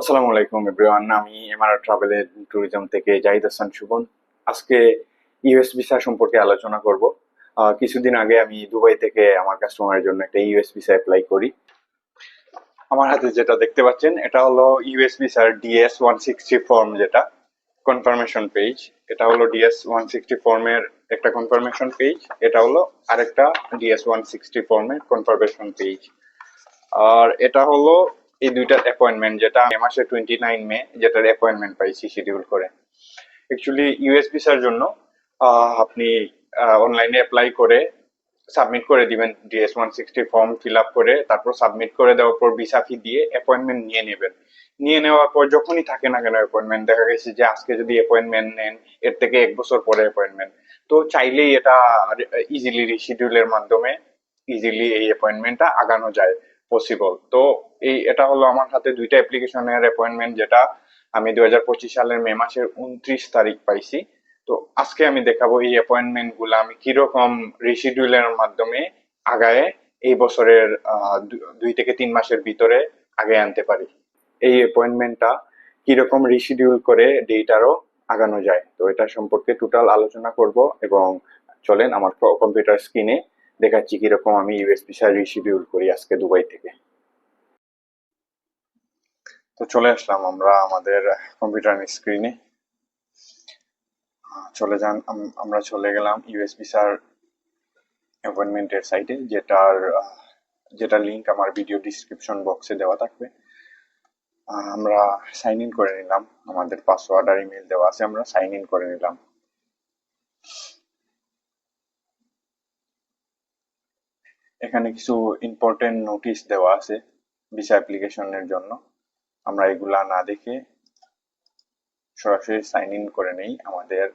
আসসালামু আলাইকুম এভরিওয়ান। আমি এমআরআর ট্রাভেল এন্ড ট্যুরিজম থেকে জাহিদ হাসান সুবন। আজকে ইউএস ভিসা সম্পর্কে আলোচনা করব। কিছুদিন আগে আমি দুবাই থেকে আমার কাস্টমারের জন্য একটা ইউএস ভিসা অ্যাপ্লাই করি। আমার হাতে যেটা দেখতে পাচ্ছেন এটা হলো ইউএস ভিসার DS-160 ফর্ম, যেটা কনফার্মেশন পেজ। এটা হলো DS-160 ফর্মের একটা কনফার্মেশন পেজ, এটা হলো আরেকটা DS-160 ফর্মের কনফার্মেশন পেজ। আর এটা হলো এই দুইটার অ্যাপয়েন্টমেন্ট, যেটা মে মাসে 29 মে যেটার অ্যাপয়েন্টমেন্ট পাইছি শিডিউল করে। অ্যাকচুয়ালি ইউএস ভিসার জন্য আপনি অনলাইনে অ্যাপ্লাই করে সাবমিট করে দিবেন, DS-160 ফর্ম ফিল আপ করে তারপর সাবমিট করে দেওয়ার পর ভিসা ফি দিয়ে অ্যাপয়েন্টমেন্ট নিয়ে নেবেন। নিয়ে নেওয়ার পর যখনই থাকে না কেন অ্যাপয়েন্টমেন্ট, দেখা গেছে যে আজকে যদি অ্যাপয়েন্টমেন্ট নেন এর থেকে 1 বছর পরে অ্যাপয়েন্টমেন্ট, তো চাইলেই এটা ইজিলি রিশিডিউলের মাধ্যমে ইজিলি এই অ্যাপয়েন্টমেন্টটা আগানো যায়, পসিবল। তো এটা হলো আমার হাতে দুইটা অ্যাপ্লিকেশনের অ্যাপয়েন্টমেন্ট, যেটা আমি 2025 সালের মে মাসের 29 তারিখ পাইছি। তো আজকে আমি দেখাবো এই অ্যাপয়েন্টমেন্ট গুলা আমি কিরকম রিশিডিউলের মাধ্যমে আগায় এই বছরের 2 থেকে 3 মাসের ভিতরে আগে আনতে পারি। এই অ্যাপয়েন্টমেন্টটা কিরকম রিশিডিউল করে ডেট আরো আগানো যায়, তো এটা সম্পর্কে টোটাল আলোচনা করব। এবং চলেন আমার কম্পিউটার স্ক্রিনে দেখাচ্ছি কিরকম আমি ইউএস ভিসা রিশিডিউল করি আজকে দুবাই থেকে। তো চলে আসলাম আমরা আমাদের কম্পিউটার স্ক্রিনে। চলে যান, আমরা চলে গেলাম ইউএস ভিসার অ্যাপয়েন্টমেন্টের সাইটে, যেটা লিংক আমার ভিডিও ডিসক্রিপশন বক্সে দেওয়া থাকবে। আমরা সাইন ইন করে নিলাম, আমাদের পাসওয়ার্ড আর ইমেল দেওয়া আছে, আমরা সাইন ইন করে নিলাম। এখানে কিছু ইম্পর্টেন্ট নোটিশ দেওয়া আছে ভিসা অ্যাপ্লিকেশনের জন্য, আমরা এগুলা না দেখে সরাসরি সাইন ইন করে নেই আমাদের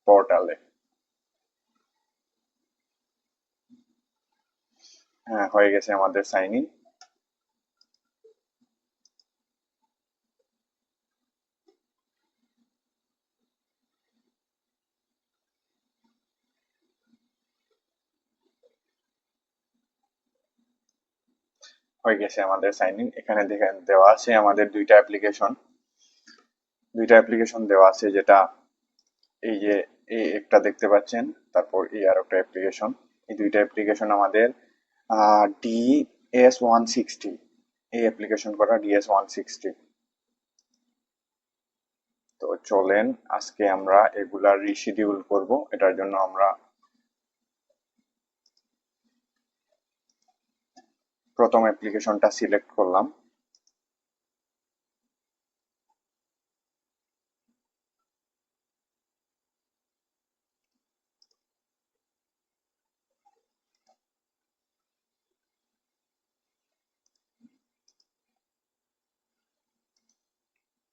পোর্টালে। হ্যাঁ, হয়ে গেছে আমাদের সাইন ইন। হয়ে গেছে আমাদের সাইন ইন। এখানে দেখেন দেওয়া আছে আমাদের দুইটা অ্যাপ্লিকেশন দেওয়া আছে, যেটা এই যে এই একটা দেখতে পাচ্ছেন, তারপর এই আর একটা অ্যাপ্লিকেশন। এই দুইটা অ্যাপ্লিকেশন আমাদের DS-160, এই অ্যাপ্লিকেশন করা DS-160। তো চলেন আজকে আমরা এগুলা রিশিডিউল করব। এটার জন্য আমরা প্রথম অ্যাপ্লিকেশনটা সিলেক্ট করলাম।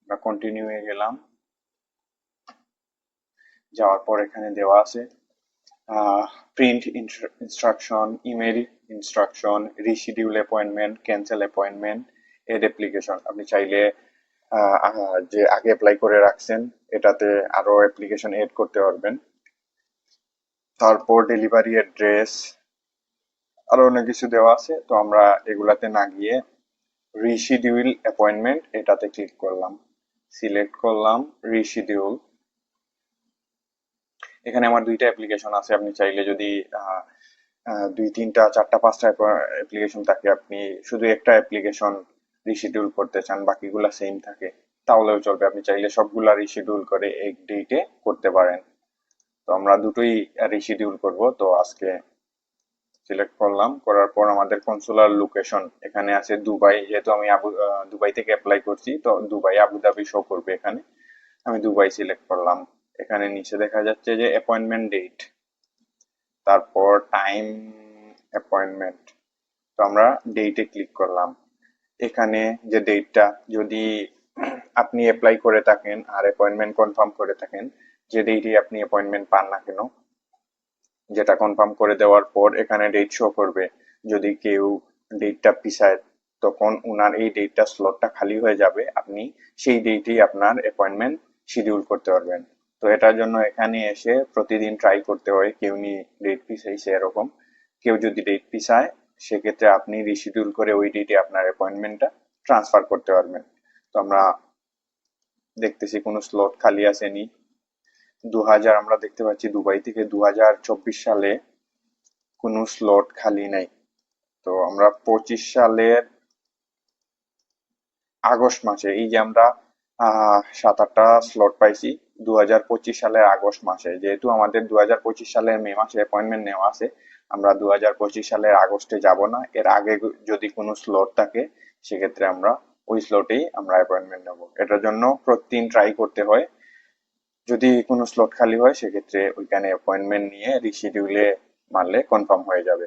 আমরা কন্টিনিউ এ গেলাম। যাওয়ার পর এখানে দেওয়া আছে print instruction, email instruction, reschedule appointment, cancel appointment, add application. আপনি চাইলে যে আগে অ্যাপ্লাই করে রাখছেন এটাতে আরো অ্যাপ্লিকেশন এড করতে পারবেন। তারপর ডেলিভারি অ্যাড্রেস, আরো অনেক কিছু দেওয়া আছে। তো আমরা এগুলাতে না গিয়ে রিশিডিউল অ্যাপয়েন্টমেন্ট এটাতে ক্লিক করলাম, সিলেক্ট করলাম রিশিডিউল। এখানে আমার দুইটা অ্যাপ্লিকেশন আছে, আপনি চাইলে যদি 2, 3, 4, 5টা অ্যাপ্লিকেশন থাকে, আপনি শুধু একটা অ্যাপ্লিকেশন রিশিডিউল করতে চান, বাকিগুলা সেম থাকে, তাহলেও চলবে। আপনি চাইলে সবগুলা রিশিডিউল করে এক ডেটে করতে পারেন। তো আমরা দুটোই রিশিডিউল করব। তো আজকে সিলেক্ট করলাম, করার পর আমাদের কনসুলার লোকেশন এখানে আছে দুবাই, যেহেতু আমি দুবাই থেকে অ্যাপ্লাই করছি, তো দুবাই আবুধাবি শো করবে এখানে। আমি দুবাই সিলেক্ট করলাম। এখানে নিচে দেখা যাচ্ছে যে অ্যাপয়েন্টমেন্ট ডেট, তারপর টাইম অ্যাপয়েন্টমেন্ট। তো আমরা ডেটে ক্লিক করলাম। এখানে যে ডেটটা, যদি আপনি অ্যাপ্লাই করে থাকেন আর অ্যাপয়েন্টমেন্ট কনফার্ম করে থাকেন, যে ডেটে আপনি অ্যাপয়েন্টমেন্ট পান না কেন, যেটা কনফার্ম করে দেওয়ার পর এখানে ডেট শো করবে। যদি কেউ ডেটটা পিছায়, তখন উনার এই ডেটটা স্লটটা খালি হয়ে যাবে, আপনি সেই ডেটেই আপনার অ্যাপয়েন্টমেন্ট শিডিউল করতে পারবেন। তো এটার জন্য এখানে এসে প্রতিদিন ট্রাই করতে হয়, কেউ নি ডেট পিছাইছে এরকম। কেউ যদি ডেট পিছায়, সেক্ষেত্রে আপনি রিশিডিউল করে ওই ডেটে আপনার অ্যাপয়েন্টমেন্টটা ট্রান্সফার করতে পারবেন। তো তো আমরা দেখতেছি কোনো স্লট খালি আসেনি। আমরা দেখতে পাচ্ছি দুবাই থেকে 2024 সালে কোনো স্লট খালি নাই। তো আমরা 25 সালের আগস্ট মাসে এই যে আমরা 7-8টা স্লট পাইছি 2025 সালের আগস্ট মাসে, যেহেতু আমাদের 2025 সালের মে মাসে অ্যাপয়েন্টমেন্ট নেওয়া আছে, আমরা 2025 সালের আগস্টে যাব না। এর আগে যদি কোনো স্লট থাকে সেক্ষেত্রে আমরা ওই স্লটেই আমরা অ্যাপয়েন্টমেন্ট নেব। এটার জন্য প্রতিদিন ট্রাই করতে হয়। যদি কোনো স্লট খালি হয় সেক্ষেত্রে ওইখানে অ্যাপয়েন্টমেন্ট নিয়ে রিশিডিউলে মারলে কনফার্ম হয়ে যাবে।